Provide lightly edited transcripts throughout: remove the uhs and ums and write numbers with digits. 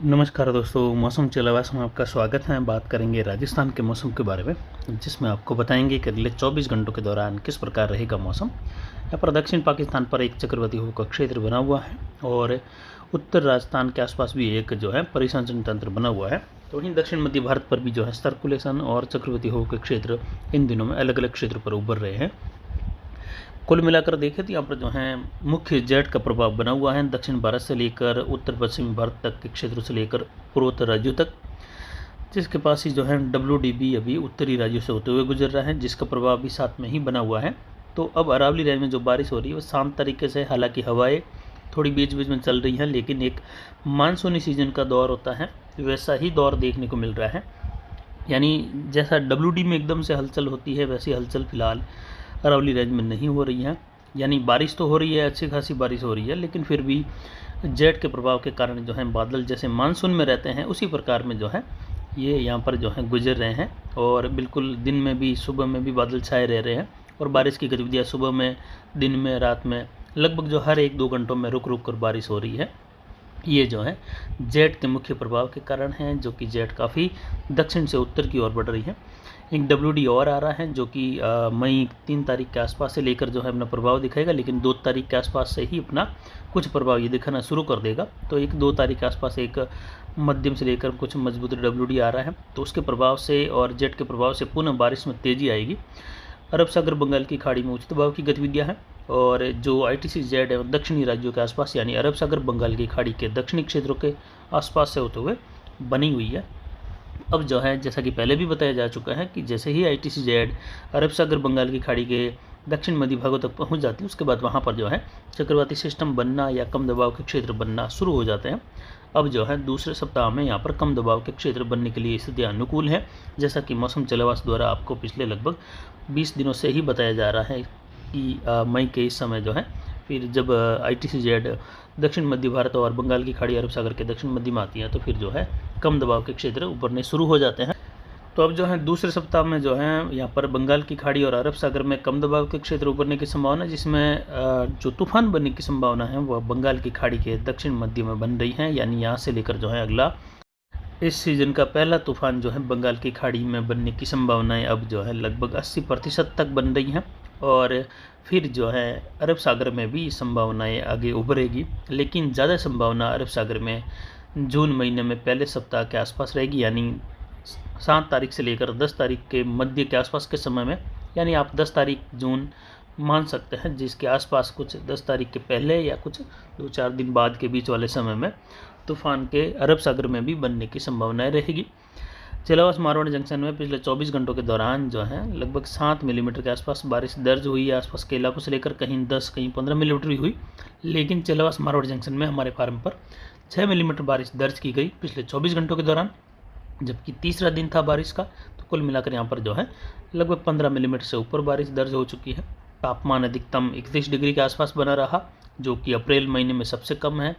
नमस्कार दोस्तों, मौसम चलावास में आपका स्वागत है। बात करेंगे राजस्थान के मौसम के बारे में, जिसमें आपको बताएंगे कि अगले 24 घंटों के दौरान किस प्रकार रहेगा मौसम। यहाँ पर दक्षिण पाकिस्तान पर एक चक्रवाती हवा का क्षेत्र बना हुआ है और उत्तर राजस्थान के आसपास भी एक जो है परिसंचरण तंत्र बना हुआ है। तो वहीं दक्षिण मध्य भारत पर भी जो है सर्कुलेशन और चक्रवाती हवा के क्षेत्र इन दिनों में अलग अलग क्षेत्र पर उभर रहे हैं। कुल मिलाकर देखें तो यहाँ पर जो है मुख्य जेट का प्रभाव बना हुआ है दक्षिण भारत से लेकर उत्तर पश्चिमी भारत तक के क्षेत्रों से लेकर पूर्वोत्तर राज्यों तक, जिसके पास ही जो है WDB अभी उत्तरी राज्यों से होते हुए गुजर रहा है, जिसका प्रभाव भी साथ में ही बना हुआ है। तो अब अरावली रेंज में जो बारिश हो रही है वो शांत तरीके से, हालांकि हवाएं थोड़ी बीच बीच में चल रही हैं, लेकिन एक मानसूनी सीजन का दौर होता है वैसा ही दौर देखने को मिल रहा है। यानी जैसा WD में एकदम से हलचल होती है वैसी हलचल फिलहाल अरावली रेंज में नहीं हो रही है। यानी बारिश तो हो रही है, अच्छी खासी बारिश हो रही है, लेकिन फिर भी जेट के प्रभाव के कारण जो है बादल जैसे मानसून में रहते हैं उसी प्रकार में जो है ये यहाँ पर जो है गुजर रहे हैं। और बिल्कुल दिन में भी, सुबह में भी बादल छाए रह रहे हैं और बारिश की गतिविधियाँ सुबह में, दिन में, रात में लगभग जो हर 1-2 घंटों में रुक रुक कर बारिश हो रही है। ये जो है जेट के मुख्य प्रभाव के कारण है, जो कि जेट काफ़ी दक्षिण से उत्तर की ओर बढ़ रही है। एक WD और आ रहा है जो कि मई 3 तारीख के आसपास से लेकर जो है अपना प्रभाव दिखाएगा, लेकिन 2 तारीख के आसपास से ही अपना कुछ प्रभाव ये दिखाना शुरू कर देगा। तो 1-2 तारीख के आसपास एक मध्यम से लेकर कुछ मजबूत WD आ रहा है, तो उसके प्रभाव से और जेट के प्रभाव से पुनः बारिश में तेज़ी आएगी। अरब सागर बंगाल की खाड़ी में उच्च दबाव की गतिविधियाँ हैं और जो ITC-Z है दक्षिणी राज्यों के आसपास, यानी अरब सागर बंगाल की खाड़ी के दक्षिणी क्षेत्रों के आसपास से होते हुए बनी हुई है। अब जो है जैसा कि पहले भी बताया जा चुका है कि जैसे ही ITC-Z अरब सागर बंगाल की खाड़ी के दक्षिण मध्य भागों तक पहुंच जाती है, उसके बाद वहां पर जो है चक्रवाती सिस्टम बनना या कम दबाव के क्षेत्र बनना शुरू हो जाते हैं। अब जो है दूसरे सप्ताह में यहाँ पर कम दबाव के क्षेत्र बनने के लिए स्थितियाँ अनुकूल है, जैसा कि मौसम चलावास द्वारा आपको पिछले लगभग 20 दिनों से ही बताया जा रहा है कि मई के इस समय जो है फिर जब ITC-Z दक्षिण मध्य भारत और बंगाल की खाड़ी अरब सागर के दक्षिण मध्य में आती है तो फिर जो है कम दबाव के क्षेत्र उभरने शुरू हो जाते हैं। तो अब जो है दूसरे सप्ताह में जो है यहाँ पर बंगाल की खाड़ी और अरब सागर में कम दबाव के क्षेत्र उभरने की संभावना, जिसमें जो तूफान बनने की संभावना है वह बंगाल की खाड़ी के दक्षिण मध्य में बन रही है। यानी यहाँ से लेकर जो है अगला इस सीज़न का पहला तूफान जो है बंगाल की खाड़ी में बनने की संभावनाएं अब जो है लगभग 80% तक बन रही हैं और फिर जो है अरब सागर में भी संभावनाएं आगे उभरेगी, लेकिन ज़्यादा संभावना अरब सागर में जून महीने में पहले सप्ताह के आसपास रहेगी। यानी 7 तारीख से लेकर 10 तारीख के मध्य के आसपास के समय में, यानी आप 10 तारीख जून मान सकते हैं, जिसके आसपास कुछ 10 तारीख के पहले या कुछ 2-4 दिन बाद के बीच वाले समय में तूफान के अरब सागर में भी बनने की संभावनाएं रहेगी। चलावास मारवाड़ जंक्शन में पिछले 24 घंटों के दौरान जो है लगभग 7 मिलीमीटर के आसपास बारिश दर्ज हुई है। आसपास के इलाकों से लेकर कहीं 10, कहीं 15 मिलीमीटर भी हुई, लेकिन चलावास मारवाड़ जंक्शन में हमारे फार्म पर 6 मिलीमीटर बारिश दर्ज की गई पिछले 24 घंटों के दौरान, जबकि तीसरा दिन था बारिश का। तो कुल मिलाकर यहाँ पर जो है लगभग 15 मिलीमीटर से ऊपर बारिश दर्ज हो चुकी है। तापमान अधिकतम 31 डिग्री के आसपास बना रहा, जो कि अप्रैल महीने में सबसे कम है,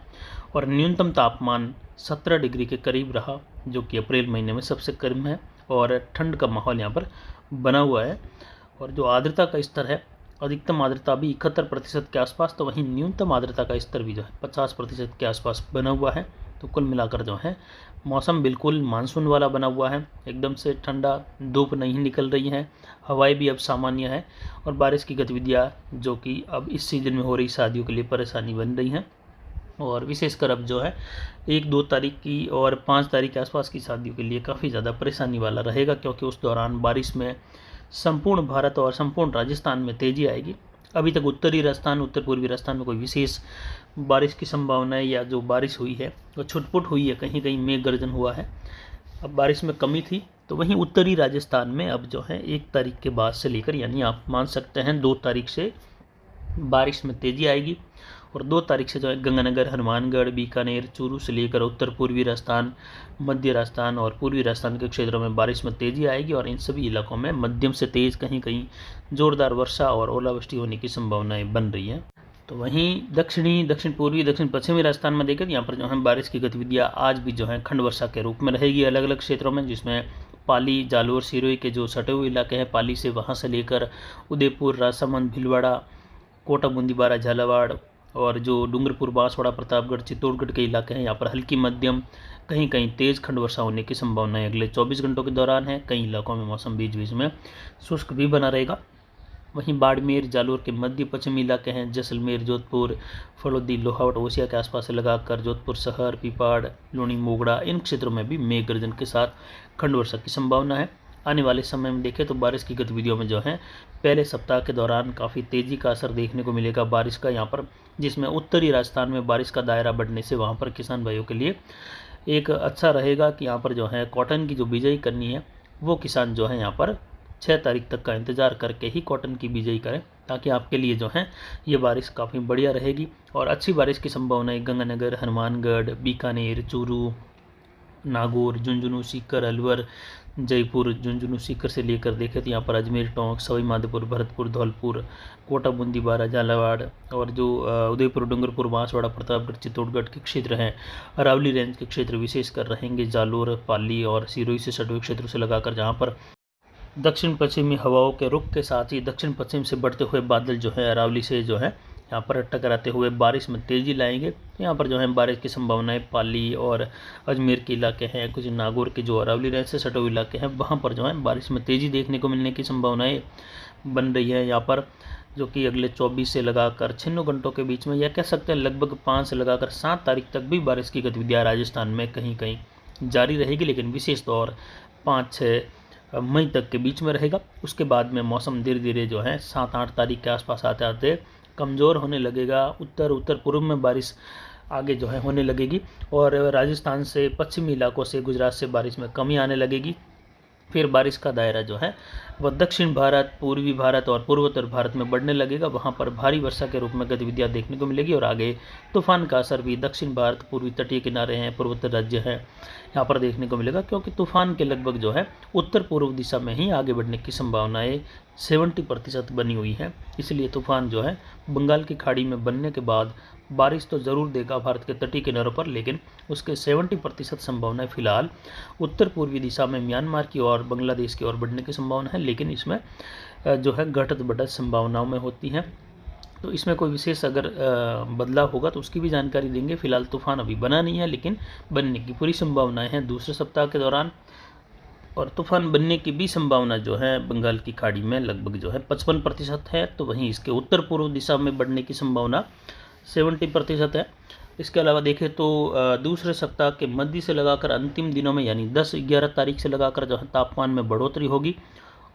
और न्यूनतम तापमान 17 डिग्री के करीब रहा, जो कि अप्रैल महीने में सबसे कम है। और ठंड का माहौल यहाँ पर बना हुआ है। और जो आर्द्रता का स्तर है, अधिकतम आर्द्रता भी 71% के आसपास, तो वहीं न्यूनतम आर्द्रता का स्तर भी जो है 50% के आसपास बना हुआ है। तो कुल मिलाकर जो है मौसम बिल्कुल मानसून वाला बना हुआ है, एकदम से ठंडा, धूप नहीं निकल रही है, हवाएं भी अब सामान्य है और बारिश की गतिविधियाँ जो कि अब इस सीज़न में हो रही शादियों के लिए परेशानी बन रही हैं। और विशेषकर अब जो है 1-2 तारीख की और 5 तारीख के आसपास की शादियों के लिए काफ़ी ज़्यादा परेशानी वाला रहेगा, क्योंकि उस दौरान बारिश में संपूर्ण भारत और संपूर्ण राजस्थान में तेज़ी आएगी। अभी तक उत्तरी राजस्थान, उत्तर पूर्वी राजस्थान में कोई विशेष बारिश की संभावना है, या जो बारिश हुई है वो छुटपुट हुई है, कहीं कहीं मेघ गर्जन हुआ है, अब बारिश में कमी थी। तो वहीं उत्तरी राजस्थान में अब जो है 1 तारीख के बाद से लेकर, यानी आप मान सकते हैं 2 तारीख से बारिश में तेज़ी आएगी और 2 तारीख से जो है गंगानगर, हनुमानगढ़, बीकानेर, चूरू से लेकर उत्तर पूर्वी राजस्थान, मध्य राजस्थान और पूर्वी राजस्थान के क्षेत्रों में बारिश में तेज़ी आएगी और इन सभी इलाकों में मध्यम से तेज़, कहीं कहीं जोरदार वर्षा और ओलावृष्टि होने की संभावनाएं बन रही हैं। तो वहीं दक्षिणी, दक्षिण पूर्वी, दक्षिण पश्चिमी राजस्थान में देखें यहाँ पर जो है बारिश की गतिविधियाँ आज भी जो है खंड वर्षा के रूप में रहेगी अलग अलग क्षेत्रों में, जिसमें पाली, जालोर, सिरोही के जो सटे हुए इलाके हैं पाली से, वहाँ से लेकर उदयपुर, राजसमंद, भीलवाड़ा, कोटा, बूंदीबारा, झालावाड़, और जो डूंगरपुर, बांसवाड़ा, प्रतापगढ़, चित्तौड़गढ़ के इलाके हैं यहाँ पर हल्की मध्यम कहीं कहीं तेज़ खंड वर्षा होने की संभावना अगले 24 घंटों के दौरान है। कई इलाकों में मौसम बीच बीच में शुष्क भी बना रहेगा। वहीं बाड़मेर, जालोर के मध्य पश्चिमी इलाके हैं, जैसलमेर, जोधपुर, फलोदी, लोहावट, ओसिया के आसपास से लगाकर जोधपुर शहर, पीपाड़, लूणी, मोगड़ा, इन क्षेत्रों में भी मेघ गर्जन के साथ खंड वर्षा की संभावना है। आने वाले समय में देखें तो बारिश की गतिविधियों में जो है पहले सप्ताह के दौरान काफ़ी तेज़ी का असर देखने को मिलेगा बारिश का यहाँ पर, जिसमें उत्तरी राजस्थान में बारिश का दायरा बढ़ने से वहाँ पर किसान भाइयों के लिए एक अच्छा रहेगा कि यहाँ पर जो है कॉटन की जो बिजाई करनी है वो किसान जो है यहाँ पर 6 तारीख तक का इंतज़ार करके ही कॉटन की बिजाई करें, ताकि आपके लिए जो है ये बारिश काफ़ी बढ़िया रहेगी। और अच्छी बारिश की संभावना गंगानगर, हनुमानगढ़, बीकानेर, चूरू, नागौर, झुंझुनू, सीकर, अलवर, जयपुर, झुंझुनू, सीकर से लेकर देखें तो यहाँ पर अजमेर, टोंक, सवाई माधोपुर, भरतपुर, धौलपुर, कोटा, बूंदी, बारा, झालावाड़ और जो उदयपुर, डूंगरपुर, बांसवाड़ा, प्रतापगढ़, चित्तौड़गढ़ के क्षेत्र हैं, अरावली रेंज के क्षेत्र विशेषकर रहेंगे, जालोर, पाली और सिरोही से सटे हुए क्षेत्रों से लगाकर, जहाँ पर दक्षिण पश्चिमी हवाओं के रुख के साथ ही दक्षिण पश्चिम से बढ़ते हुए बादल जो है अरावली से जो है यहाँ पर टकराते हुए बारिश में तेज़ी लाएंगे। यहाँ पर जो है बारिश की संभावनाएं पाली और अजमेर के इलाके हैं, कुछ नागौर के जो अरावली रेंज से सटे हुए इलाके हैं वहाँ पर जो है बारिश में तेज़ी देखने को मिलने की संभावनाएं बन रही है यहाँ पर, जो कि अगले 24 से लगाकर 96 घंटों के बीच में, या कह सकते हैं लगभग 5 से लगाकर 7 तारीख तक भी बारिश की गतिविधियाँ राजस्थान में कहीं कहीं जारी रहेगी, लेकिन विशेष तौर 5-6 मई तक के बीच में रहेगा। उसके बाद में मौसम धीरे धीरे जो है 7-8 तारीख के आसपास आते आते कमज़ोर होने लगेगा। उत्तर पूर्व में बारिश आगे जो है होने लगेगी और राजस्थान से पश्चिमी इलाकों से, गुजरात से बारिश में कमी आने लगेगी। फिर बारिश का दायरा जो है वह दक्षिण भारत, पूर्वी भारत और पूर्वोत्तर भारत में बढ़ने लगेगा। वहाँ पर भारी वर्षा के रूप में गतिविधियाँ देखने को मिलेगी और आगे तूफान का असर भी दक्षिण भारत, पूर्वी तटीय किनारे हैं, पूर्वोत्तर राज्य हैं, यहाँ पर देखने को मिलेगा, क्योंकि तूफान के लगभग जो है उत्तर पूर्व दिशा में ही आगे बढ़ने की संभावनाएँ 70% बनी हुई है। इसलिए तूफान जो है बंगाल की खाड़ी में बनने के बाद बारिश तो ज़रूर देगा भारत के तटीय किनारों पर, लेकिन उसके 70% संभावना फिलहाल उत्तर पूर्वी दिशा में म्यांमार की ओर, बांग्लादेश की ओर बढ़ने की संभावना है, लेकिन इसमें जो है घटत बढ़त संभावनाओं में होती हैं। तो इसमें कोई विशेष अगर बदलाव होगा तो उसकी भी जानकारी देंगे। फिलहाल तूफान अभी बना नहीं है, लेकिन बनने की पूरी संभावनाएं हैं दूसरे सप्ताह के दौरान। और तूफान बनने की भी संभावना जो है बंगाल की खाड़ी में लगभग जो है 55% है, तो वहीं इसके उत्तर पूर्व दिशा में बढ़ने की संभावना 70% है। इसके अलावा देखें तो दूसरे सप्ताह के मध्य से लगाकर अंतिम दिनों में यानी 10-11 तारीख से लगाकर जो है तापमान में बढ़ोतरी होगी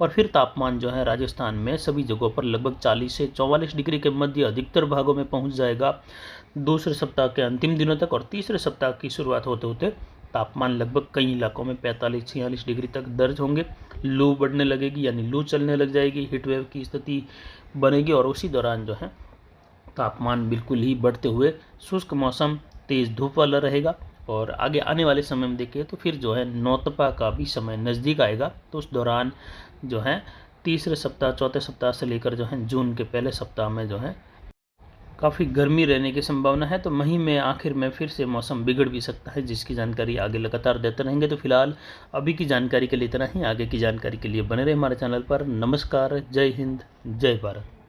और फिर तापमान जो है राजस्थान में सभी जगहों पर लगभग 40 से 44 डिग्री के मध्य अधिकतर भागों में पहुंच जाएगा दूसरे सप्ताह के अंतिम दिनों तक। और तीसरे सप्ताह की शुरुआत होते होते तापमान लगभग कई इलाकों में 45-46 डिग्री तक दर्ज होंगे। लू बढ़ने लगेगी यानी लू चलने लग जाएगी, हीटवेव की स्थिति बनेगी और उसी दौरान जो है तापमान बिल्कुल ही बढ़ते हुए शुष्क मौसम, तेज़ धूप वाला रहेगा। और आगे आने वाले समय में देखिए तो फिर जो है नौतपा का भी समय नज़दीक आएगा, तो उस दौरान जो है तीसरे सप्ताह, चौथे सप्ताह से लेकर जो है जून के पहले सप्ताह में जो है काफ़ी गर्मी रहने की संभावना है। तो मई में आखिर में फिर से मौसम बिगड़ भी सकता है, जिसकी जानकारी आगे लगातार देते रहेंगे। तो फिलहाल अभी की जानकारी के लिए इतना ही, आगे की जानकारी के लिए बने रहे हमारे चैनल पर। नमस्कार, जय हिंद, जय भारत।